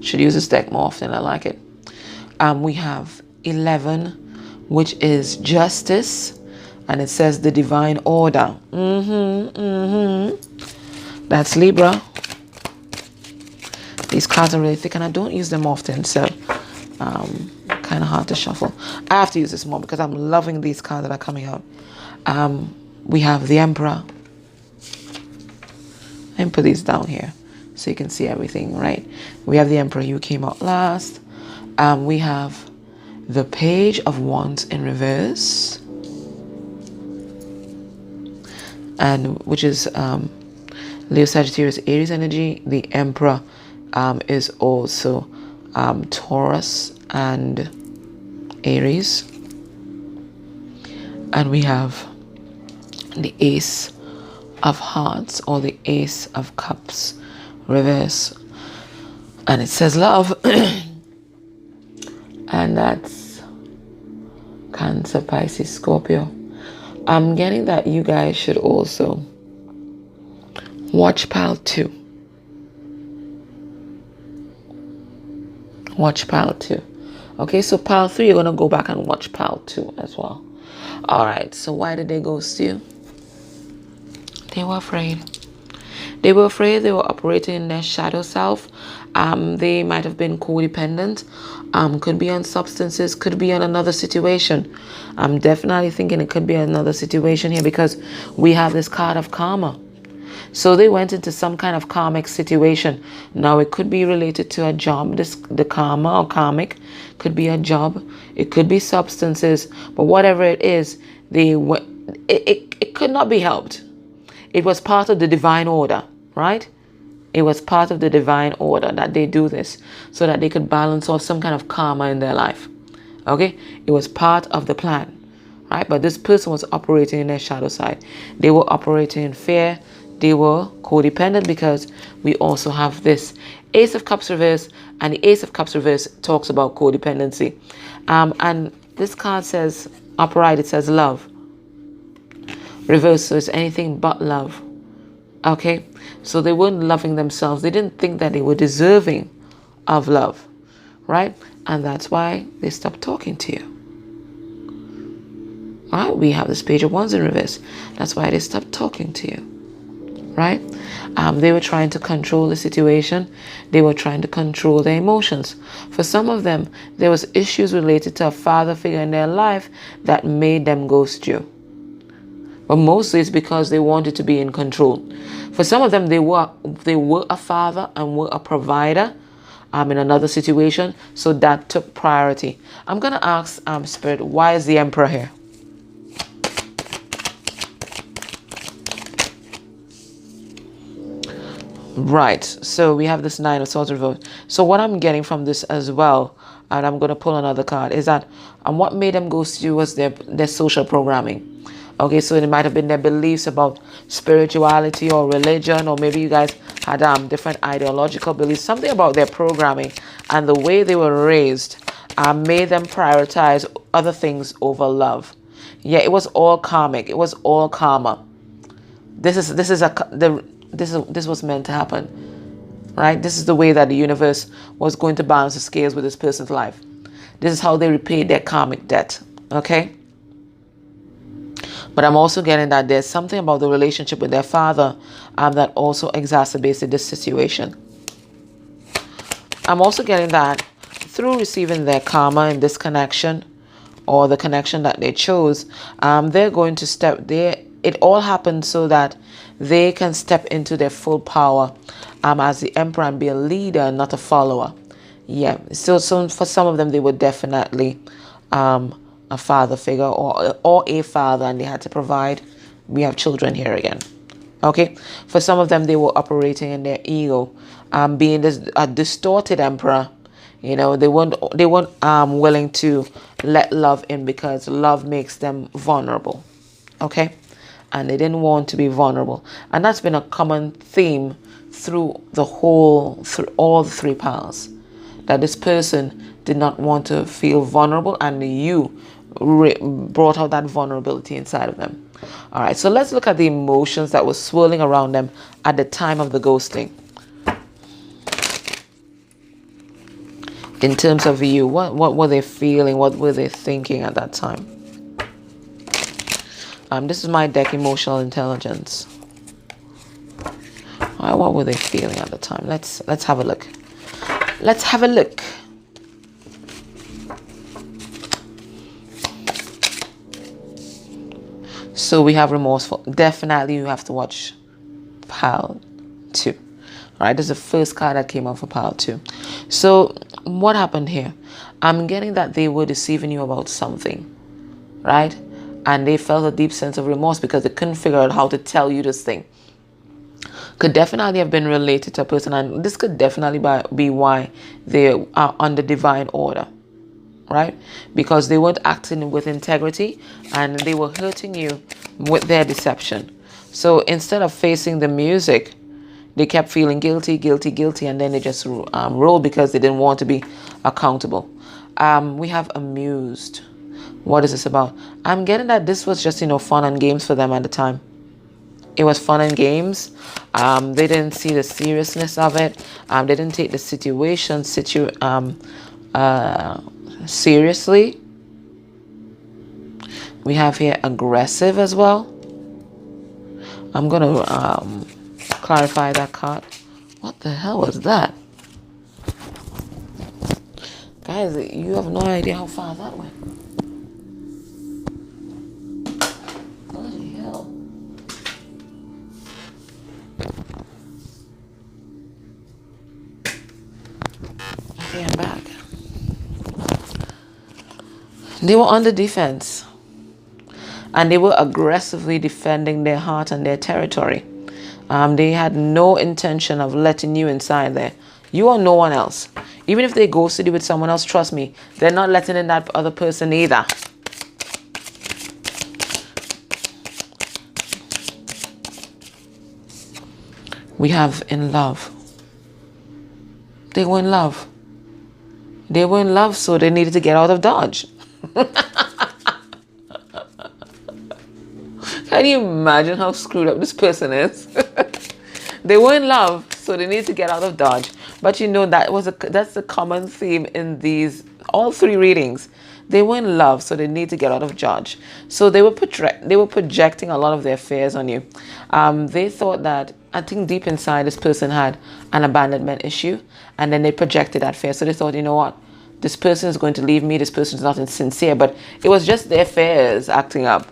Should use this deck more often. I like it. We have 11, which is justice, and it says the divine order. That's Libra. These cards are really thick, and I don't use them often, so kind of hard to shuffle. I have to use this more because I'm loving these cards that are coming out. We have the Emperor. And put these down here so you can see everything, right? We have the Emperor, you came out last. We have the Page of Wands in reverse, and which is Leo, Sagittarius, Aries energy. The Emperor is also Taurus and Aries. And we have the Ace of Hearts or the Ace of Cups reverse, and it says love. And that's Cancer, Pisces, Scorpio. I'm getting that you guys should also watch pile 2. Watch pile 2. Okay, so pile 3, you're going to go back and watch pile 2 as well. All right, so why did they ghost you? They were afraid. They were afraid. They were operating in their shadow self. They might have been codependent. Could be on substances. Could be on another situation. I'm definitely thinking it could be another situation here because we have this card of karma. So they went into some kind of karmic situation. Now it could be related to a job. The karma or karmic could be a job. It could be substances. But whatever it is, it could not be helped. It was part of the divine order, right? It was part of the divine order that they do this so that they could balance off some kind of karma in their life. Okay? It was part of the plan, right? But this person was operating in their shadow side. They were operating in fear. They were codependent because we also have this Ace of Cups reverse, and the Ace of Cups reverse talks about codependency. And this card says, upright, it says love. Reverse, so it's anything but love. Okay? So they weren't loving themselves. They didn't think that they were deserving of love, right? And that's why they stopped talking to you. All right? We have this Page of Wands in reverse. That's why they stopped talking to you, right? They were trying to control the situation. They were trying to control their emotions. For some of them, there was issues related to a father figure in their life that made them ghost you. But mostly it's because they wanted to be in control. For some of them, they were a father and were a provider in another situation, so that took priority. I'm going to ask Spirit, why is the Emperor here? Right, so we have this Nine of Swords reversed. So what I'm getting from this as well, and I'm going to pull another card, is that what made them ghost you was their social programming. Okay, so it might have been their beliefs about spirituality or religion, or maybe you guys had different ideological beliefs, something about their programming and the way they were raised made them prioritize other things over love. Yeah, it was all karmic. It was all karma. This was meant to happen, right? This is the way that the universe was going to balance the scales with this person's life. This is how they repaid their karmic debt. Okay. But I'm also getting that there's something about the relationship with their father that also exacerbates this situation. I'm also getting that through receiving their karma in this connection, or the connection that they chose, they're going to step there. It all happened so that they can step into their full power as the Emperor and be a leader, not a follower. Yeah, so for some of them, they were definitely a father figure or a father, and they had to provide. We have children here again. Okay, for some of them, they were operating in their ego, being a distorted Emperor. You know, they weren't willing to let love in because love makes them vulnerable. Okay, and they didn't want to be vulnerable, and that's been a common theme through all the three piles, that this person did not want to feel vulnerable, and you brought out that vulnerability inside of them. All right, so let's look at the emotions that were swirling around them at the time of the ghosting. In terms of you, what were they feeling? What were they thinking at that time? This is my deck, Emotional Intelligence. All right, what were they feeling at the time? Let's have a look. Let's have a look. So we have remorseful. Definitely you have to watch pile 2. All right, this is the first card that came out for pile 2. So what happened here? I'm getting that they were deceiving you about something, right? And they felt a deep sense of remorse because they couldn't figure out how to tell you this thing. Could definitely have been related to a person, and this could definitely be why they are under divine order, right? Because they weren't acting with integrity and they were hurting you with their deception. So instead of facing the music, they kept feeling guilty, and then they just rolled because they didn't want to be accountable. We have amused. What is this about? I'm getting that this was just, fun and games for them at the time. It was fun and games. They didn't see the seriousness of it. They didn't take the situation seriously. We have here aggressive as well. I'm going to clarify that card. What the hell was that? Guys, you have no idea how far that went. Bloody hell. They were on the defense. And they were aggressively defending their heart and their territory. They had no intention of letting you inside there. You or no one else. Even if they ghosted you with someone else, trust me, they're not letting in that other person either. We have in love. They were in love. They were in love, so they needed to get out of Dodge. Can you imagine how screwed up this person is? They were in love, so they need to get out of Dodge. But you know, that's the common theme in all three readings. They were in love, so they need to get out of Dodge. So they were projecting a lot of their fears on you. They thought that, I think deep inside, this person had an abandonment issue, and then they projected that fear. So they thought, you know what? This person is going to leave me. This person is not sincere, but it was just their fears acting up.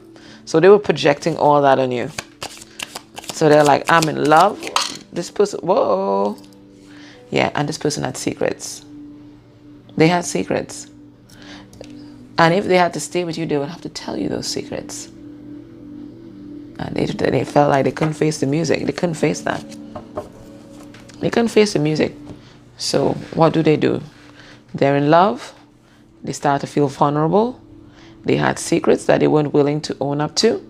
So they were projecting all that on you. So they're like, I'm in love. This person, whoa. Yeah, and this person had secrets. They had secrets. And if they had to stay with you, they would have to tell you those secrets. And they felt like they couldn't face the music. They couldn't face that. They couldn't face the music. So what do? They're in love. They start to feel vulnerable. They had secrets that they weren't willing to own up to.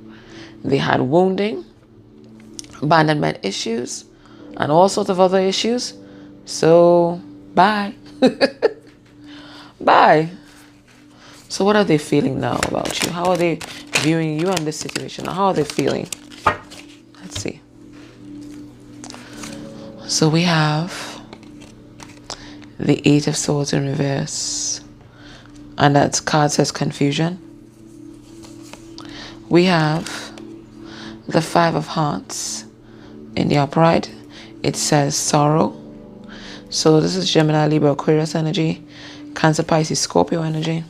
They had wounding, abandonment issues, and all sorts of other issues. So, bye. Bye. So what are they feeling now about you? How are they viewing you and this situation? How are they feeling? Let's see. So we have the Eight of Swords in reverse. And that card says confusion. We have the Five of Hearts in the upright. It says sorrow. So this is Gemini, Libra, Aquarius energy, Cancer, Pisces, Scorpio energy.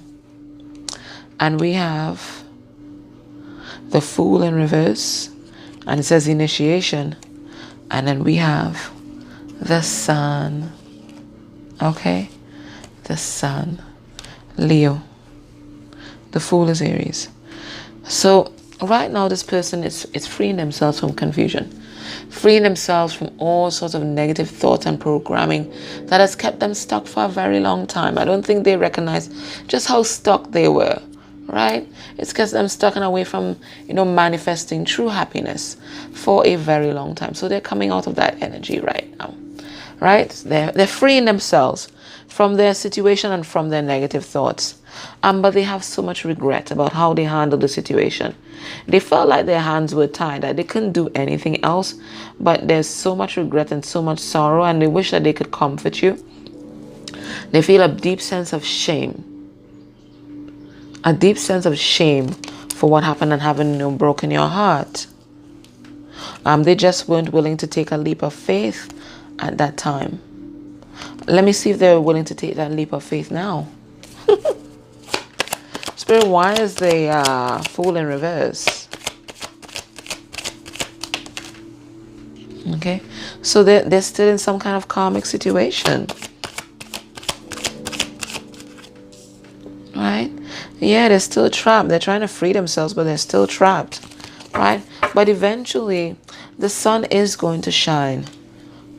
And we have the Fool in reverse. And it says initiation. And then we have the Sun. Okay? The Sun. Leo. The Fool is Aries. So right now this person is freeing themselves from confusion. Freeing themselves from all sorts of negative thoughts and programming that has kept them stuck for a very long time. I don't think they recognize just how stuck they were. Right? It's kept them stuck and away from, manifesting true happiness for a very long time. So they're coming out of that energy right now. Right? They're freeing themselves from their situation and from their negative thoughts. But they have so much regret about how they handled the situation. They felt like their hands were tied, that they couldn't do anything else. But there's so much regret and so much sorrow, and they wish that they could comfort you. They feel a deep sense of shame. A deep sense of shame for what happened and having broken your heart. They just weren't willing to take a leap of faith at that time. Let me see if they're willing to take that leap of faith now. Spirit, why is the Fool in reverse? Okay, so they're still in some kind of karmic situation. Right? Yeah, they're still trapped. They're trying to free themselves, but they're still trapped. Right? But eventually, the sun is going to shine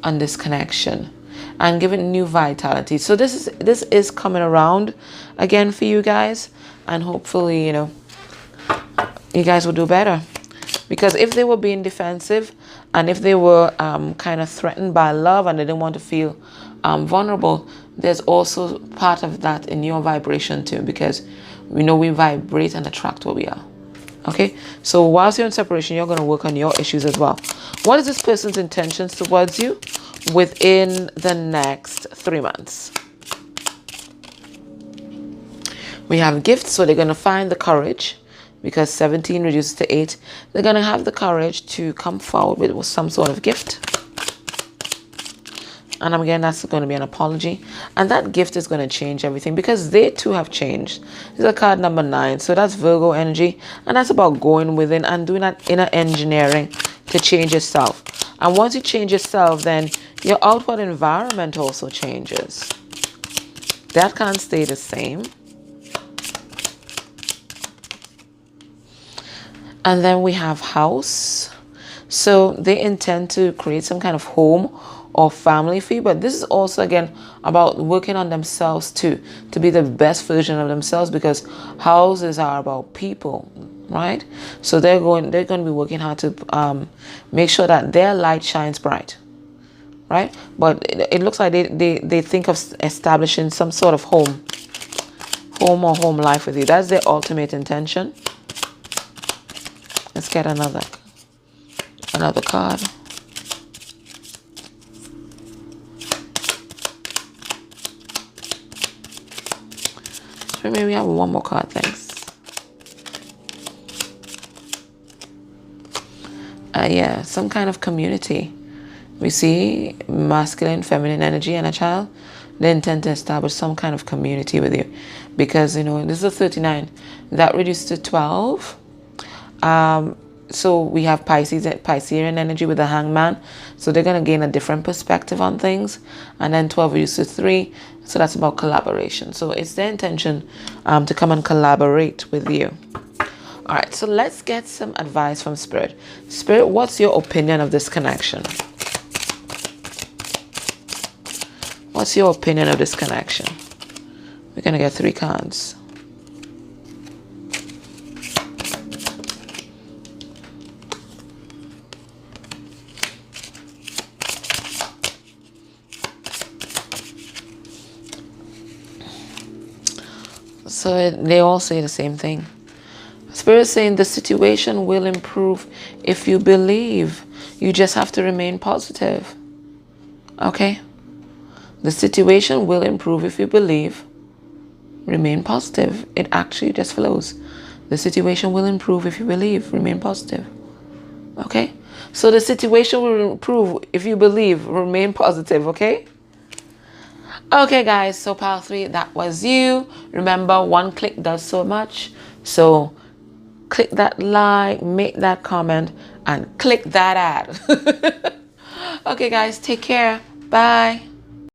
on this connection and give it new vitality. So this is coming around again for you guys. And hopefully, you guys will do better. Because if they were being defensive and if they were kind of threatened by love and they didn't want to feel vulnerable, there's also part of that in your vibration too. Because we vibrate and attract what we are. Okay? So whilst you're in separation, you're going to work on your issues as well. What is this person's intentions towards you within the next 3 months? We have gifts, so they're going to find the courage, because 17 reduces to 8. They're going to have the courage to come forward with some sort of gift. And again, that's going to be an apology. And that gift is going to change everything, because they too have changed. This is a card number 9. So that's Virgo energy. And that's about going within and doing that inner engineering to change yourself. And once you change yourself, then your outward environment also changes. That can't stay the same. And then we have house. So they intend to create some kind of home or family for you, but this is also again about working on themselves too, to be the best version of themselves, because houses are about people, right? So they're going to be working hard to make sure that their light shines bright, right? But it looks like they think of establishing some sort of home or home life with you. That's their ultimate intention. Let's get another card. So maybe we have one more card, thanks. Yeah, some kind of community. We see masculine, feminine energy and a child. They intend to establish some kind of community with you, because this is a 39 that reduced to 12. So we have Piscean energy with the Hangman, so they're going to gain a different perspective on things. And then 12 reduced to 3, so that's about collaboration. So it's their intention to come and collaborate with you. All right, so let's get some advice from Spirit. Spirit, what's your opinion of this connection? What's your opinion of this connection? We're going to get 3 cards. So they all say the same thing. Spirit is saying the situation will improve if you believe. You just have to remain positive. Okay? The situation will improve if you believe. Remain positive. It actually just flows. The situation will improve if you believe. Remain positive. Okay? So the situation will improve if you believe. Remain positive. Okay? Okay, guys. So pile 3, that was you. Remember, 1 click does so much. So click that like, make that comment, and click that ad. Okay, guys. Take care. Bye.